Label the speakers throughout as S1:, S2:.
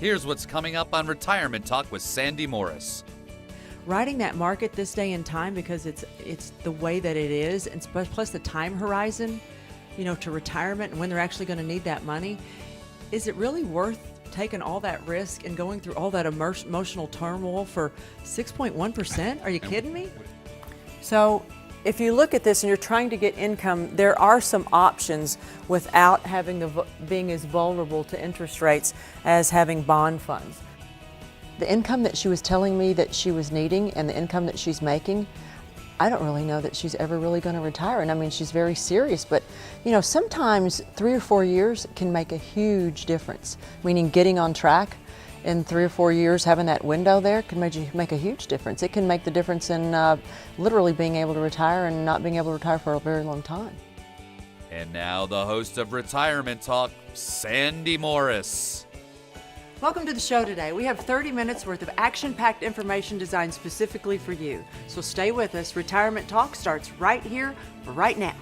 S1: Here's what's coming up on Retirement Talk with Sandy Morris.
S2: Riding that market this day and time, because it's the way that it is, and plus the time horizon, to retirement and when they're actually going to need that money, is it really worth taking all that risk and going through all that emotional turmoil for 6.1%? Are you kidding me? So if you look at this and you're trying to get income, there are some options without having being as vulnerable to interest rates as having bond funds. The income that she was telling me that she was needing and the income that she's making, I don't really know that she's ever really going to retire. And I mean, she's very serious, but sometimes 3 or 4 years can make a huge difference. Meaning getting on track in 3 or 4 years, having that window there can make a huge difference. It can make the difference in literally being able to retire and not being able to retire for a very long time.
S1: And now the host of Retirement Talk, Sandy Morris.
S2: Welcome to the show today. We have 30 minutes worth of action-packed information designed specifically for you. So stay with us. Retirement Talk starts right here, right now.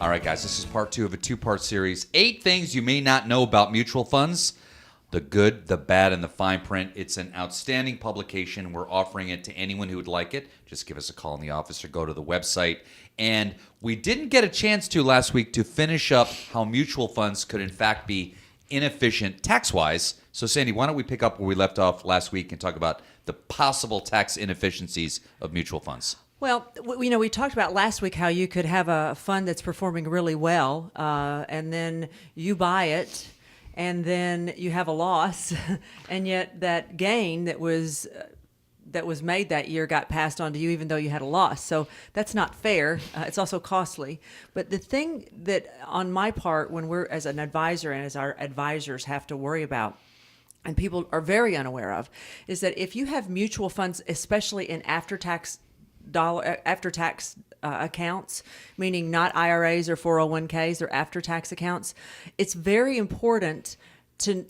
S1: All right, guys, this is part 2 of a 2-part series. 8 things you may not know about mutual funds. The good, the bad, and the fine print. It's an outstanding publication. We're offering it to anyone who would like it. Just give us a call in the office or go to the website. And we didn't get a chance to last week to finish up how mutual funds could in fact be inefficient tax-wise. So, Sandy, why don't we pick up where we left off last week and talk about the possible tax inefficiencies of mutual funds?
S2: Well, we talked about last week how you could have a fund that's performing really well, and then you buy it, and then you have a loss, and yet that gain that was made that year got passed on to you even though you had a loss. So that's not fair. It's also costly. But the thing that on my part, when we're as an advisor and as our advisors have to worry about, and people are very unaware of, is that if you have mutual funds, especially in after-tax accounts, meaning not IRAs or 401ks or after-tax accounts, it's very important to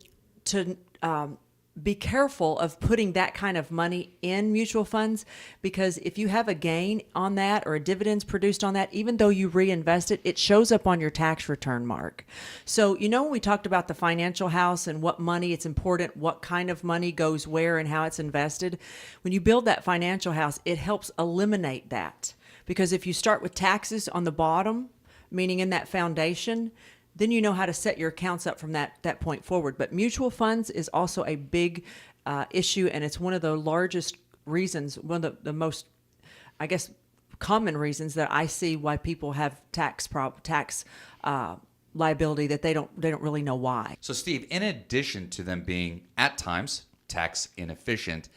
S2: be careful of putting that kind of money in mutual funds, because if you have a gain on that or a dividends produced on that, even though you reinvest it, it shows up on your tax return mark. So, when we talked about the financial house and what money, it's important what kind of money goes where and how it's invested. When you build that financial house, it helps eliminate that, because if you start with taxes on the bottom, meaning in that foundation, then you know how to set your accounts up from that point forward. But mutual funds is also a big issue, and it's one of the largest reasons, one of the most, I guess, common reasons that I see why people have tax liability that they don't really know why.
S1: So, Steve, in addition to them being at times tax inefficient,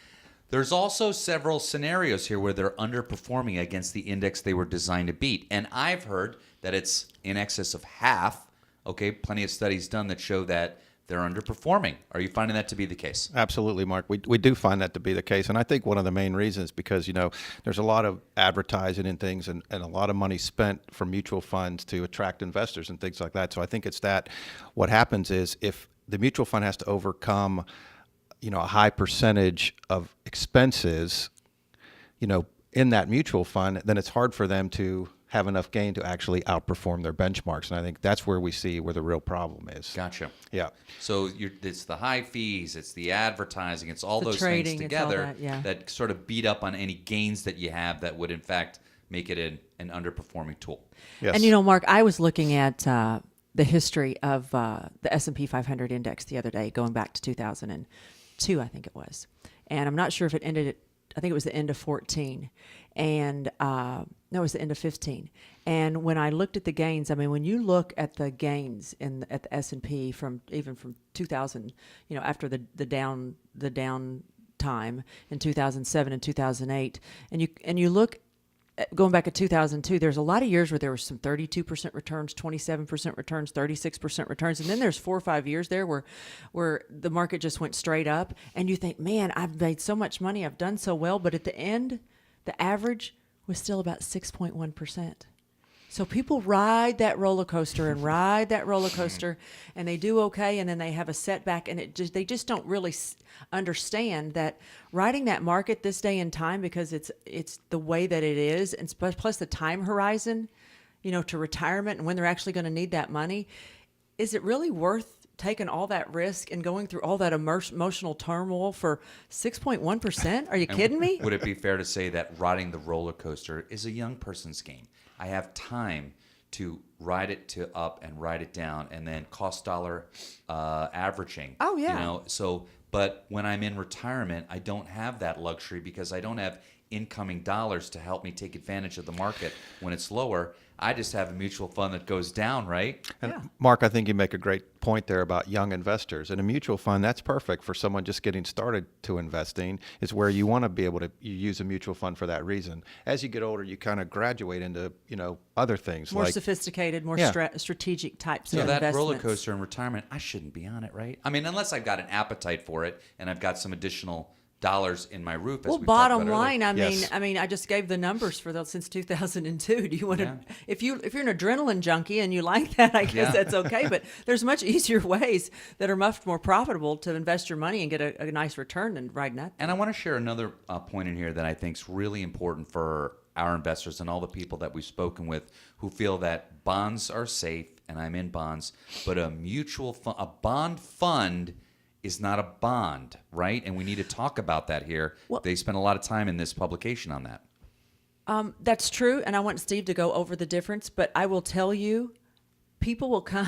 S1: there's also several scenarios here where they're underperforming against the index they were designed to beat. And I've heard that it's in excess of half. Okay, plenty of studies done that show that they're underperforming. Are you finding that to be the case?
S3: Absolutely, Mark. We do find that to be the case. And I think one of the main reasons, because, there's a lot of advertising and things and a lot of money spent for mutual funds to attract investors and things like that. So I think it's that what happens is if the mutual fund has to overcome, a high percentage of expenses, in that mutual fund, then it's hard for them to have enough gain to actually outperform their benchmarks. And I think that's where we see where the real problem is.
S1: Gotcha.
S3: Yeah.
S1: So it's the high fees, it's the advertising, it's all those
S2: trading,
S1: things together
S2: that,
S1: that sort of beat up on any gains that you have that would, in fact, make it an underperforming tool.
S3: Yes.
S2: And, Mark, I was looking at the history of the S&P 500 index the other day, going back to 2002, I think it was. And I'm not sure if it ended at, I think it was the end of 14. And no, it was the end of 15. And when I looked at the gains, I mean, when you look at the gains at the S&P from 2000, after the down time in 2007 and 2008, and you look at going back to 2002, there's a lot of years where there was some 32% returns, 27% returns, 36% returns, and then there's 4 or 5 years there where the market just went straight up, and you think, man, I've made so much money, I've done so well, but at the end, the average was still about 6.1%. So people ride that roller coaster and ride that roller coaster, and they do okay, and then they have a setback, and they just don't really understand that riding that market this day and time, because it's the way that it is, and plus the time horizon, to retirement and when they're actually going to need that money. Is it really worth taking all that risk and going through all that emotional turmoil for 6.1%? Are you kidding me?
S1: Would it be fair to say that riding the roller coaster is a young person's game? I have time to ride it to up and ride it down, and then cost dollar averaging.
S2: Oh, yeah.
S1: But when I'm in retirement, I don't have that luxury because I don't have incoming dollars to help me take advantage of the market when it's lower. I just have a mutual fund that goes down, right?
S3: And
S2: Yeah.
S3: Mark, I think you make a great point there about young investors. And a mutual fund, that's perfect for someone just getting started to investing. Is where you want to be able to use a mutual fund for that reason. As you get older, you kind of graduate into other things
S2: More
S3: like
S2: sophisticated, more
S3: Yeah.
S2: strategic types
S1: So
S2: of
S1: that
S2: investments.
S1: roller coaster in retirement, I shouldn't be on it, right? I mean, unless I've got an appetite for it and I've got some additional dollars in my roof. As
S2: Well,
S1: we talked
S2: bottom
S1: about
S2: line,
S1: earlier.
S3: Yes.
S2: I mean, I just gave the numbers for those since 2002. Do you want to?
S1: Yeah.
S2: If you're an adrenaline junkie and you like that, I guess
S1: Yeah.
S2: that's okay. But there's much easier ways that are much more profitable to invest your money and get a nice return than riding that.
S1: And I want to share another point in here that I think is really important for our investors and all the people that we've spoken with who feel that bonds are safe, and I'm in bonds, but a bond fund is not a bond, right? And we need to talk about that here.
S2: Well-
S1: They spent a lot of time in this publication on that.
S2: That's true, and I want Steve to go over the difference. But I will tell you, people will come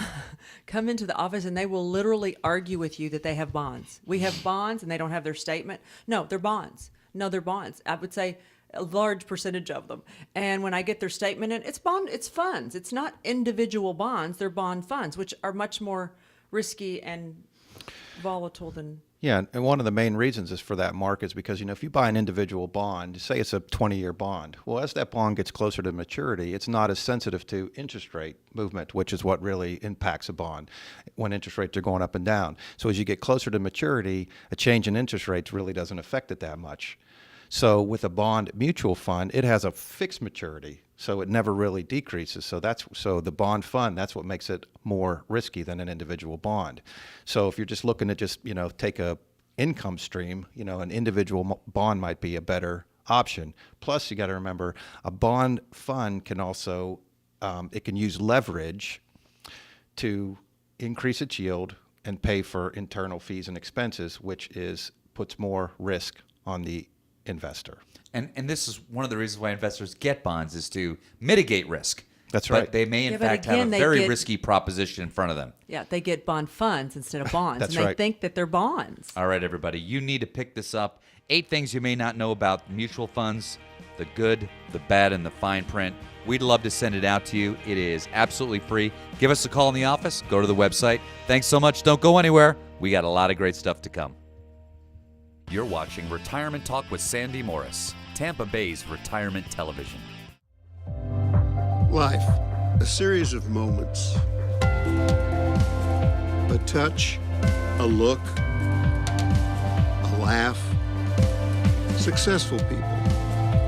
S2: into the office and they will literally argue with you that they have bonds. We have bonds, and they don't have their statement. No, they're bonds. No, they're bonds. I would say a large percentage of them. And when I get their statement in, it's funds. It's not individual bonds. They're bond funds, which are much more risky and volatile than.
S3: Yeah, and one of the main reasons is for that, Mark, is because, if you buy an individual bond, say it's a 20-year bond, well, as that bond gets closer to maturity, it's not as sensitive to interest rate movement, which is what really impacts a bond when interest rates are going up and down. So as you get closer to maturity, a change in interest rates really doesn't affect it that much. So with a bond mutual fund, it has a fixed maturity, so it never really decreases. So the bond fund, that's what makes it more risky than an individual bond. So if you're just looking to take a income stream, an individual bond might be a better option. Plus, you got to remember, a bond fund can also it can use leverage to increase its yield and pay for internal fees and expenses, which puts more risk on the investor.
S1: And this is one of the reasons why investors get bonds is to mitigate risk.
S3: That's
S1: But
S3: right.
S1: they may, in
S2: Yeah, but
S1: fact, have
S2: again,
S1: a
S2: they
S1: very
S2: get-
S1: risky proposition in front of them.
S2: Yeah, they get bond funds instead of bonds,
S3: That's
S2: and they
S3: right.
S2: think that they're bonds.
S1: All right, everybody, you need to pick this up. 8 things you may not know about mutual funds, the good, the bad, and the fine print. We'd love to send it out to you. It is absolutely free. Give us a call in the office. Go to the website. Thanks so much. Don't go anywhere. We got a lot of great stuff to come. You're watching Retirement Talk with Sandy Morris, Tampa Bay's retirement television.
S4: Life, a series of moments. A touch, a look, a laugh. Successful people.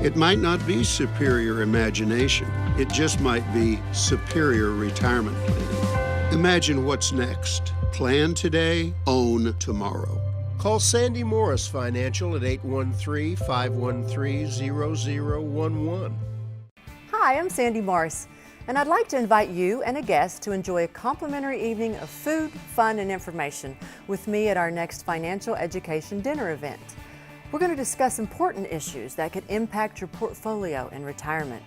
S4: It might not be superior imagination. It just might be superior retirement planning. Imagine what's next. Plan today, own tomorrow.
S5: Call Sandy Morris Financial at 813-513-0011.
S2: Hi, I'm Sandy Morris, and I'd like to invite you and a guest to enjoy a complimentary evening of food, fun, and information with me at our next financial education dinner event. We're going to discuss important issues that could impact your portfolio in retirement.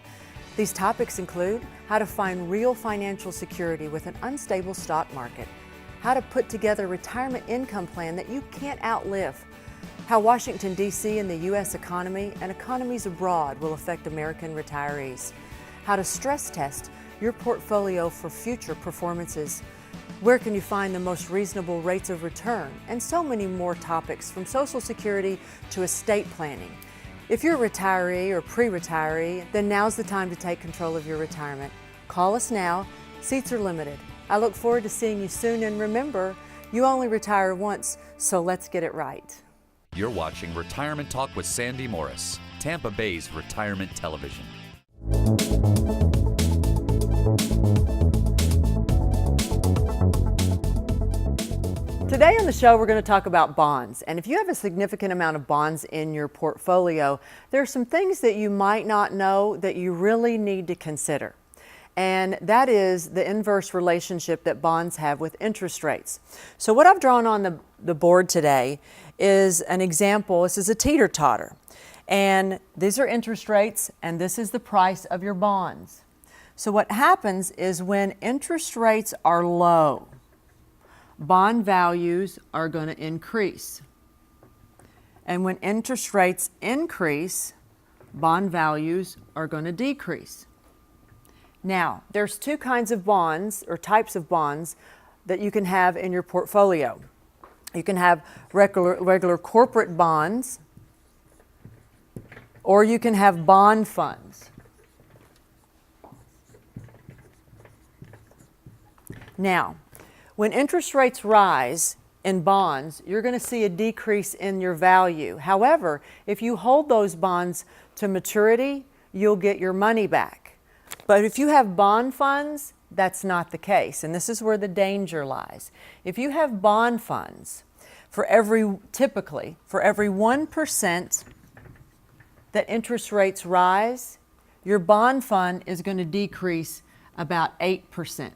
S2: These topics include how to find real financial security with an unstable stock market, how to put together a retirement income plan that you can't outlive, how Washington, D.C. and the U.S. economy and economies abroad will affect American retirees, how to stress test your portfolio for future performances, where can you find the most reasonable rates of return, and so many more topics from Social Security to estate planning. If you're a retiree or pre-retiree, then now's the time to take control of your retirement. Call us now. Seats are limited. I look forward to seeing you soon, and remember, you only retire once, so let's get it right.
S1: You're watching Retirement Talk with Sandy Morris, Tampa Bay's retirement television.
S2: Today on the show, we're going to talk about bonds. And if you have a significant amount of bonds in your portfolio, there are some things that you might not know that you really need to consider. And that is the inverse relationship that bonds have with interest rates. So what I've drawn on the board today is an example. This is a teeter-totter. And these are interest rates, and this is the price of your bonds. So what happens is when interest rates are low, bond values are going to increase. And when interest rates increase, bond values are going to decrease. Now, there's two kinds of bonds or types of bonds that you can have in your portfolio. You can have regular corporate bonds, or you can have bond funds. Now, when interest rates rise in bonds, you're going to see a decrease in your value. However, if you hold those bonds to maturity, you'll get your money back. But if you have bond funds, that's not the case. And this is where the danger lies. If you have bond funds, typically, for every 1% that interest rates rise, your bond fund is going to decrease about 8%.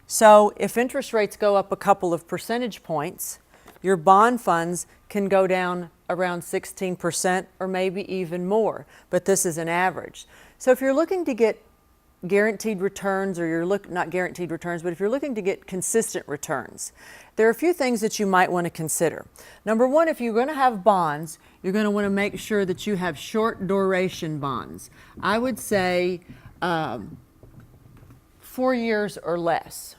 S2: So if interest rates go up a couple of percentage points, your bond funds can go down around 16% or maybe even more, but this is an average. So if you're looking to get guaranteed returns, or not guaranteed returns, but if you're looking to get consistent returns, there are a few things that you might want to consider. Number one, if you're going to have bonds, you're going to want to make sure that you have short duration bonds. I would say 4 years or less.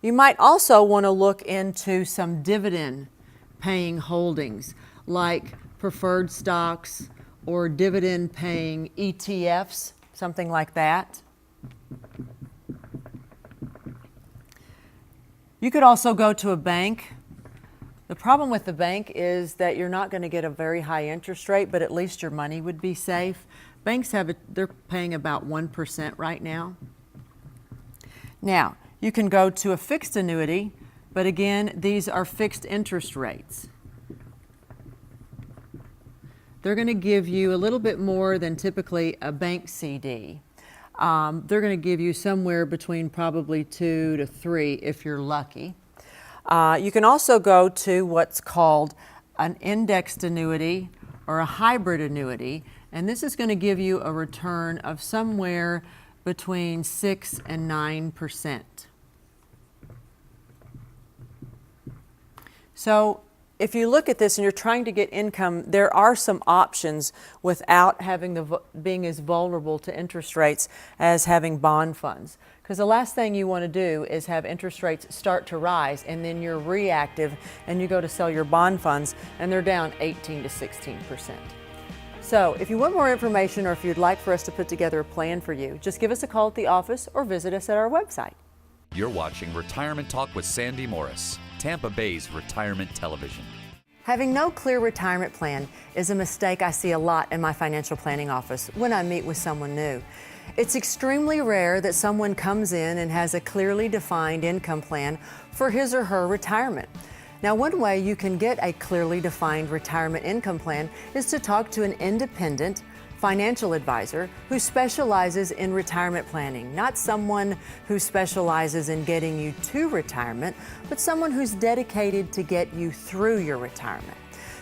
S2: You might also want to look into some dividend paying holdings like preferred stocks or dividend paying ETFs, something like that. You could also go to a bank. The problem with the bank is that you're not going to get a very high interest rate, but at least your money would be safe. Banks they're paying about 1% right now. Now, you can go to a fixed annuity, but again, these are fixed interest rates. They're going to give you a little bit more than typically a bank CD. They're going to give you somewhere between probably 2 to 3 if you're lucky. You can also go to what's called an indexed annuity or a hybrid annuity, and this is going to give you a return of somewhere between 6 and 9%. So if you look at this and you're trying to get income, there are some options without being as vulnerable to interest rates as having bond funds. Because the last thing you want to do is have interest rates start to rise and then you're reactive and you go to sell your bond funds and they're down 18 to 16%. So if you want more information or if you'd like for us to put together a plan for you, just give us a call at the office or visit us at our website.
S1: You're watching Retirement Talk with Sandy Morris, Tampa Bay's retirement television.
S2: Having no clear retirement plan is a mistake I see a lot in my financial planning office when I meet with someone new. It's extremely rare that someone comes in and has a clearly defined income plan for his or her retirement. Now, one way you can get a clearly defined retirement income plan is to talk to an independent financial advisor who specializes in retirement planning, not someone who specializes in getting you to retirement, but someone who's dedicated to get you through your retirement.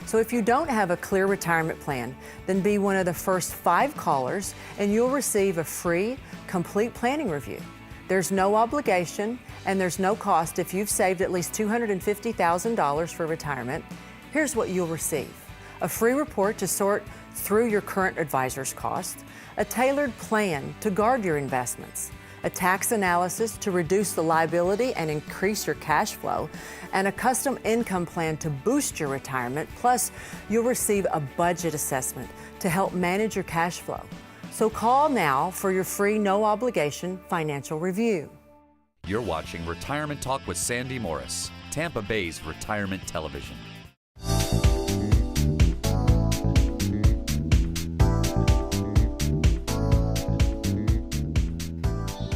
S2: So if you don't have a clear retirement plan, then be one of the first 5 callers and you'll receive a free, complete planning review. There's no obligation and there's no cost if you've saved at least $250,000 for retirement. Here's what you'll receive: a free report to sort through your current advisor's costs, a tailored plan to guard your investments, a tax analysis to reduce the liability and increase your cash flow, and a custom income plan to boost your retirement. Plus, you'll receive a budget assessment to help manage your cash flow. So call now for your free, no obligation financial review.
S1: You're watching Retirement Talk with Sandy Morris, Tampa Bay's retirement television.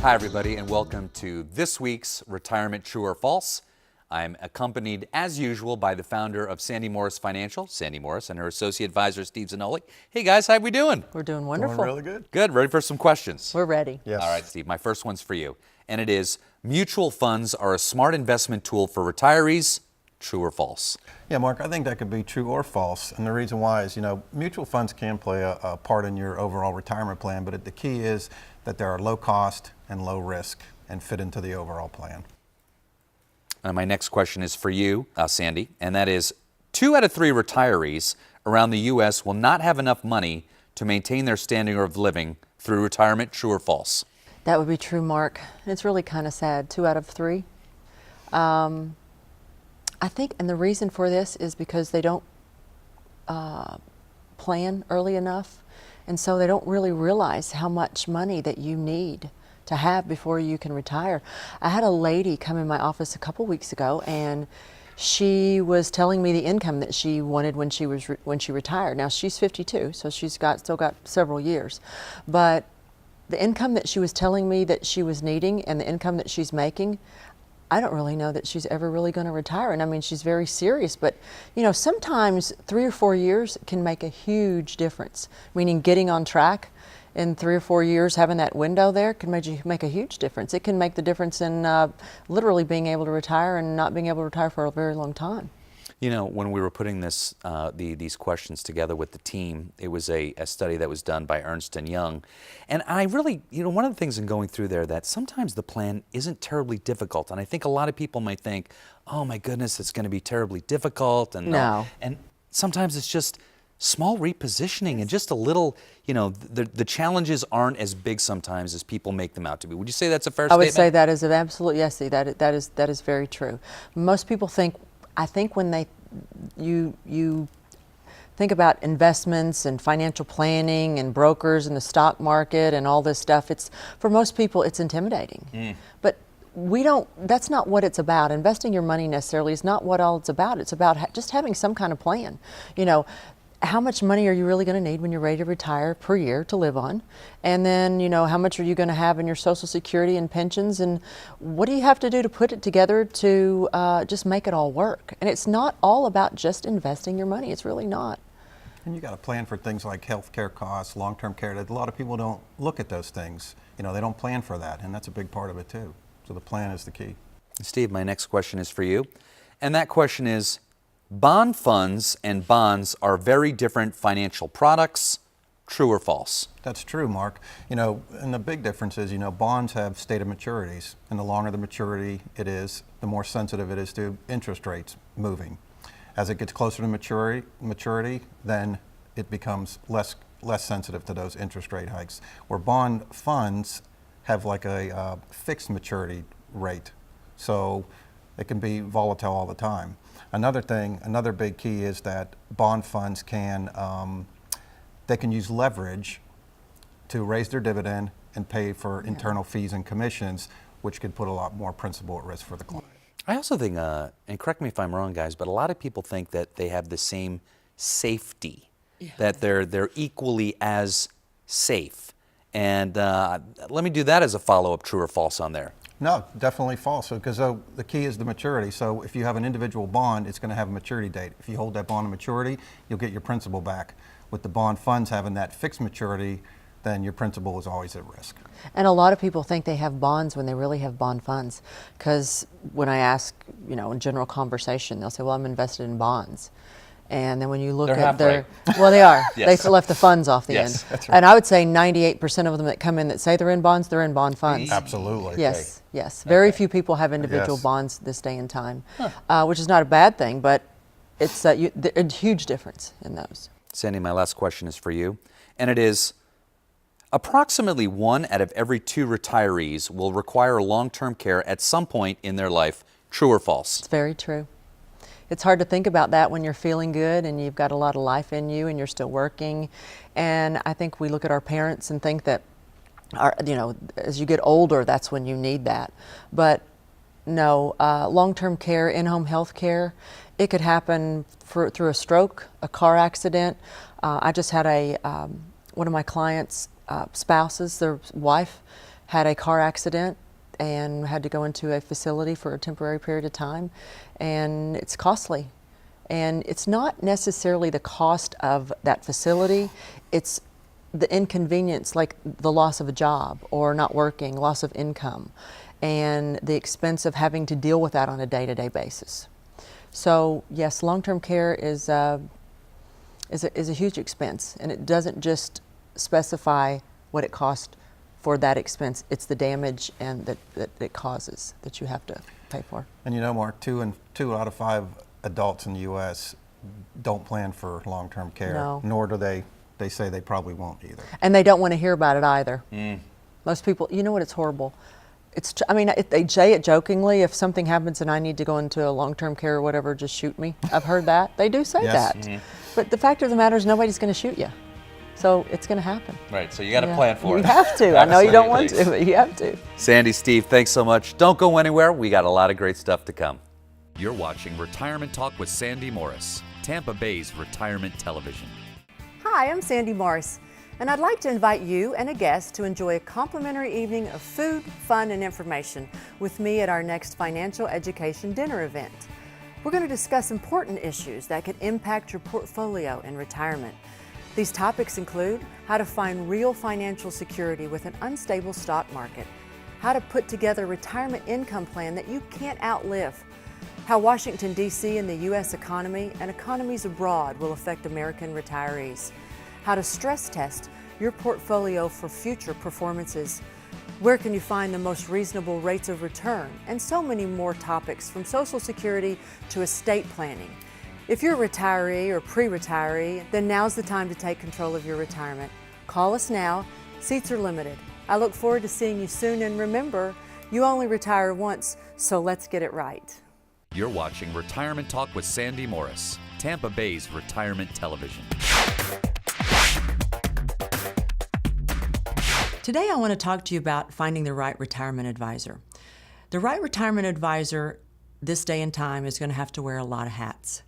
S1: Hi, everybody, and welcome to this week's Retirement True or False. I'm accompanied, as usual, by the founder of Sandy Morris Financial, Sandy Morris, and her associate advisor, Steve Zanolik. Hey, guys, how we doing?
S2: We're doing wonderful.
S5: Really good.
S1: Good. Ready for some questions?
S2: We're ready.
S5: Yes.
S1: All right, Steve, my first one's for you. And it is, mutual funds are a smart investment tool for retirees. True or false?
S3: Yeah, Mark, I think that could be true or false. And the reason why is, mutual funds can play a part in your overall retirement plan, but the key is that they are low cost and low risk and fit into the overall plan.
S1: And my next question is for you, Sandy, and that is, 2 out of 3 retirees around the U.S. will not have enough money to maintain their standard of living through retirement. True or false?
S2: That would be true, Mark. It's really kind of sad. 2 out of 3. I think, and the reason for this is because they don't plan early enough, and so they don't really realize how much money that you need to have before you can retire. I had a lady come in my office a couple weeks ago, and she was telling me the income that she wanted when she retired. Now she's 52, so she's still got several years, but the income that she was telling me that she was needing and the income that she's making, I don't really know that she's ever really going to retire. And I mean, she's very serious, but sometimes 3 or 4 years can make a huge difference. Meaning getting on track in 3 or 4 years, having that window there can make a huge difference. It can make the difference in literally being able to retire and not being able to retire for a very long time.
S1: When we were putting these questions together with the team, it was a study that was done by Ernst & Young. And I really, one of the things in going through there, that sometimes the plan isn't terribly difficult. And I think a lot of people might think, oh my goodness, it's going to be terribly difficult. And
S2: No.
S1: And sometimes it's just small repositioning and just a little, the challenges aren't as big sometimes as people make them out to be. Would you say that's a fair statement?
S2: I would say that is an absolute, yes, that is very true. Most people think, I think when you think about investments and financial planning and brokers and the stock market and all this stuff, for most people it's intimidating. But that's not what it's about. Investing your money necessarily is not what all it's about. It's about just having some kind of plan. How much money are you really going to need when you're ready to retire per year to live on? And then, how much are you going to have in your Social Security and pensions? And what do you have to do to put it together to just make it all work? And it's not all about just investing your money. It's really not.
S3: And you got to plan for things like health care costs, long-term care. A lot of people don't look at those things. They don't plan for that, and that's a big part of it too. So the plan is the key.
S1: Steve, my next question is for you. And that question is, bond funds and bonds are very different financial products. True or false?
S3: That's true, Mark. And the big difference is, bonds have stated maturities, and the longer the maturity it is, the more sensitive it is to interest rates moving. As it gets closer to maturity, then it becomes less sensitive to those interest rate hikes. Where bond funds have like a fixed maturity rate, so it can be volatile all the time. Another big key is that bond funds can use leverage to raise their dividend and pay for internal fees and commissions, which could put a lot more principal at risk for the client.
S1: I also think, and correct me if I'm wrong, guys, but a lot of people think that they have the same safety, that they're equally as safe. And let me do that as a follow-up, true or false on there.
S3: No, definitely false, because the key is the maturity. So if you have an individual bond, it's going to have a maturity date. If you hold that bond to maturity, you'll get your principal back. With the bond funds having that fixed maturity, then your principal is always at risk.
S2: And a lot of people think they have bonds when they really have bond funds. Because when I ask, in general conversation, they'll say, well, I'm invested in bonds. And then when you look at their, well, they are.
S1: Yes.
S2: They left the funds off the
S1: Yes,
S2: end.
S3: that's right.
S2: And I would say 98% of them that come in that say they're in bonds, they're in bond funds.
S3: Absolutely.
S2: Yes, yes. Very
S1: Okay.
S2: few people have individual
S3: Yes.
S2: bonds this day and time, which is not a bad thing, but it's a huge difference in those.
S1: Sandy, my last question is for you, and it is, approximately 1 out of every 2 retirees will require long-term care at some point in their life. True or false?
S2: It's very true. It's hard to think about that when you're feeling good and you've got a lot of life in you and you're still working. And I think we look at our parents and think that, as you get older, that's when you need that. But no, long-term care, in-home health care, it could happen through a stroke, a car accident. I just had one of my clients' spouses, their wife, had a car accident. and had to go into a facility for a temporary period of time, and it's costly. And it's not necessarily the cost of that facility, it's the inconvenience, like the loss of a job or not working, loss of income, and the expense of having to deal with that on a day-to-day basis. So yes, long-term care is a huge expense, and it doesn't just specify what it costs for that expense. It's the damage and that it causes that you have to pay for.
S3: And you know, Mark, two out of 5 adults in the U.S. don't plan for long-term care,
S2: No.
S3: nor do they say they probably won't either.
S2: And they don't want to hear about it either. Most people, you know what, it's horrible. I mean, they say it jokingly, if something happens and I need to go into a long-term care or whatever, just shoot me. I've heard that. They do say
S3: Yes.
S2: that. But the fact of the matter is nobody's going to shoot you. So it's going to happen.
S1: Right, so you got to
S2: Yeah.
S1: plan for it.
S2: You have to. I know you don't want to,
S1: Absolutely.
S2: but you have to.
S1: Sandy, Steve, thanks so much. Don't go anywhere. We got a lot of great stuff to come. You're watching Retirement Talk with Sandy Morris, Tampa Bay's retirement television.
S2: Hi, I'm Sandy Morris, and I'd like to invite you and a guest to enjoy a complimentary evening of food, fun, and information with me at our next financial education dinner event. We're going to discuss important issues that could impact your portfolio in retirement. These topics include how to find real financial security with an unstable stock market, how to put together a retirement income plan that you can't outlive, how Washington, D.C. and the U.S. economy and economies abroad will affect American retirees, how to stress test your portfolio for future performances, where can you find the most reasonable rates of return, and so many more topics from Social Security to estate planning. If you're a retiree or pre-retiree, then now's the time to take control of your retirement. Call us now. Seats are limited. I look forward to seeing you soon, and remember, you only retire once, so let's get it right.
S1: You're watching Retirement Talk with Sandy Morris, Tampa Bay's retirement television.
S2: Today I want to talk to you about finding the right retirement advisor. The right retirement advisor this day and time is going to have to wear a lot of hats.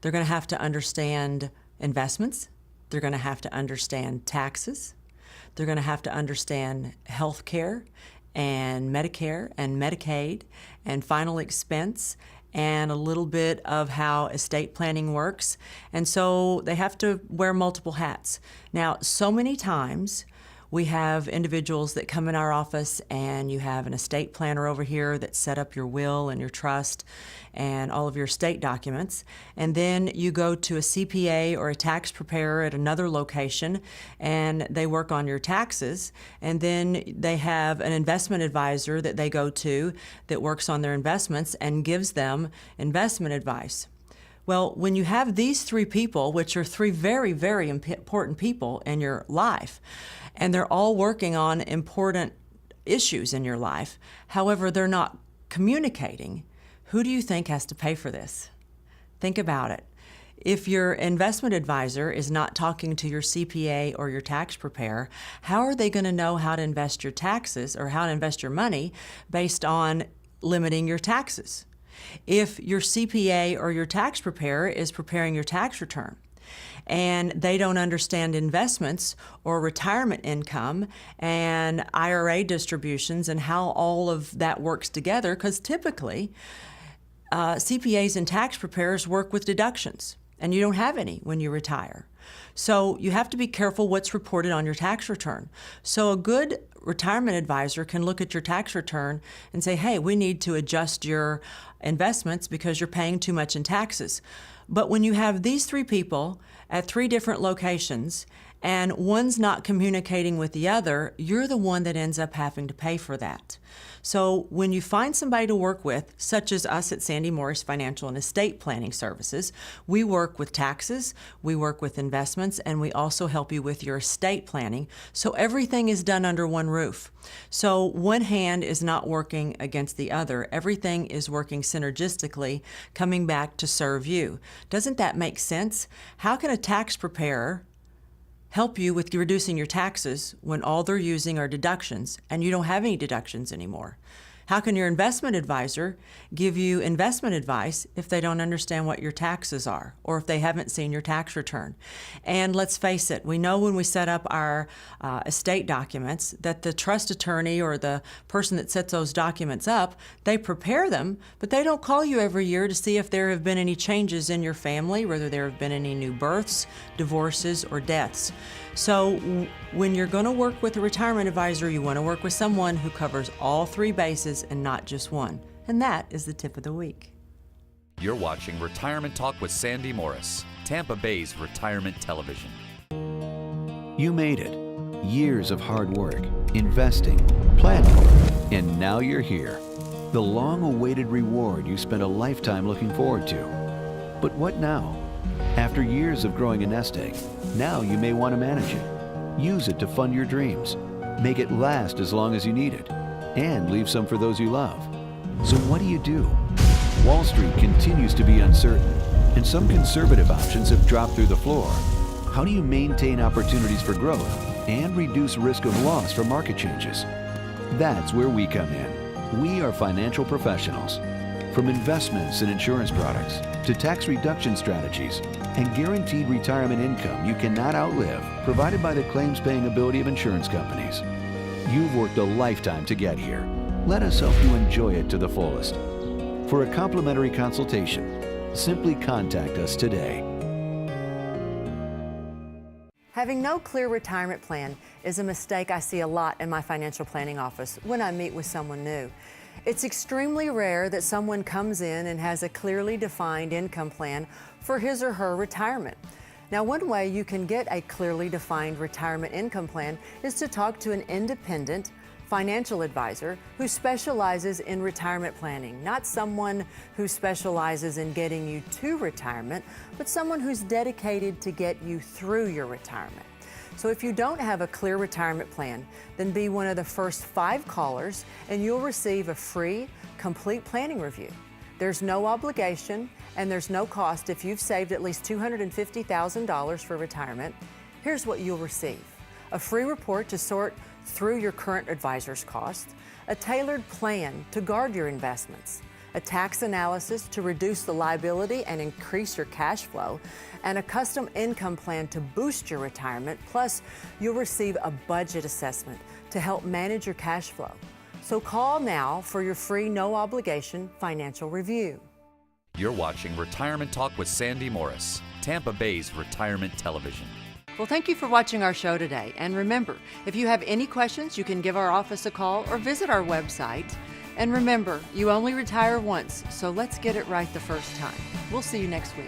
S2: They're going to have to understand investments. They're going to have to understand taxes. They're going to have to understand health care and Medicare and Medicaid and final expense and a little bit of how estate planning works. And so they have to wear multiple hats. Now, so many times we have individuals that come in our office and you have an estate planner over here that set up your will and your trust and all of your estate documents. And then you go to a CPA or a tax preparer at another location and they work on your taxes. And then they have an investment advisor that they go to that works on their investments and gives them investment advice. Well, when you have these 3 people, which are 3 very, very important people in your life, and they're all working on important issues in your life, however, they're not communicating, who do you think has to pay for this? Think about it. If your investment advisor is not talking to your CPA or your tax preparer, how are they going to know how to invest your taxes or how to invest your money based on limiting your taxes? If your CPA or your tax preparer is preparing your tax return and they don't understand investments or retirement income and IRA distributions and how all of that works together, because typically CPAs and tax preparers work with deductions, and you don't have any when you retire. So you have to be careful what's reported on your tax return. So a good retirement advisor can look at your tax return and say, hey, we need to adjust your investments because you're paying too much in taxes. But when you have these 3 people at 3 different locations and one's not communicating with the other, you're the one that ends up having to pay for that. So when you find somebody to work with, such as us at Sandy Morris Financial and Estate Planning Services, we work with taxes, we work with investments, and we also help you with your estate planning. So everything is done under one roof. So one hand is not working against the other. Everything is working synergistically, coming back to serve you. Doesn't that make sense? How can a tax preparer help you with reducing your taxes when all they're using are deductions and you don't have any deductions anymore? How can your investment advisor give you investment advice if they don't understand what your taxes are or if they haven't seen your tax return? And let's face it, we know when we set up our estate documents that the trust attorney or the person that sets those documents up, they prepare them, but they don't call you every year to see if there have been any changes in your family, whether there have been any new births, divorces, or deaths. So when you're going to work with a retirement advisor, you want to work with someone who covers all three bases and not just one. And that is the tip of the week.
S1: You're watching Retirement Talk with Sandy Morris, Tampa Bay's retirement television.
S6: You made it. Years of hard work, investing, planning, and now you're here. The long-awaited reward you spent a lifetime looking forward to. But what now? After years of growing a nest egg, now you may want to manage it. Use it to fund your dreams. Make it last as long as you need it. And leave some for those you love. So what do? Wall Street continues to be uncertain, and some conservative options have dropped through the floor. How do you maintain opportunities for growth and reduce risk of loss from market changes? That's where we come in. We are financial professionals. From investments and insurance products to tax reduction strategies and guaranteed retirement income you cannot outlive, provided by the claims-paying ability of insurance companies. You've worked a lifetime to get here. Let us help you enjoy it to the fullest. For a complimentary consultation, simply contact us today.
S2: Having no clear retirement plan is a mistake I see a lot in my financial planning office when I meet with someone new. It's extremely rare that someone comes in and has a clearly defined income plan for his or her retirement. Now, one way you can get a clearly defined retirement income plan is to talk to an independent financial advisor who specializes in retirement planning, not someone who specializes in getting you to retirement, but someone who's dedicated to get you through your retirement. So if you don't have a clear retirement plan, then be one of the first 5 callers and you'll receive a free, complete planning review. There's no obligation and there's no cost if you've saved at least $250,000 for retirement. Here's what you'll receive: a free report to sort through your current advisor's costs, a tailored plan to guard your investments, a tax analysis to reduce the liability and increase your cash flow, and a custom income plan to boost your retirement. Plus, you'll receive a budget assessment to help manage your cash flow. So call now for your free, no obligation financial review.
S1: You're watching Retirement Talk with Sandy Morris, Tampa Bay's retirement television.
S2: Well, thank you for watching our show today. And remember, if you have any questions, you can give our office a call or visit our website. And remember, you only retire once, so let's get it right the first time. We'll see you next week.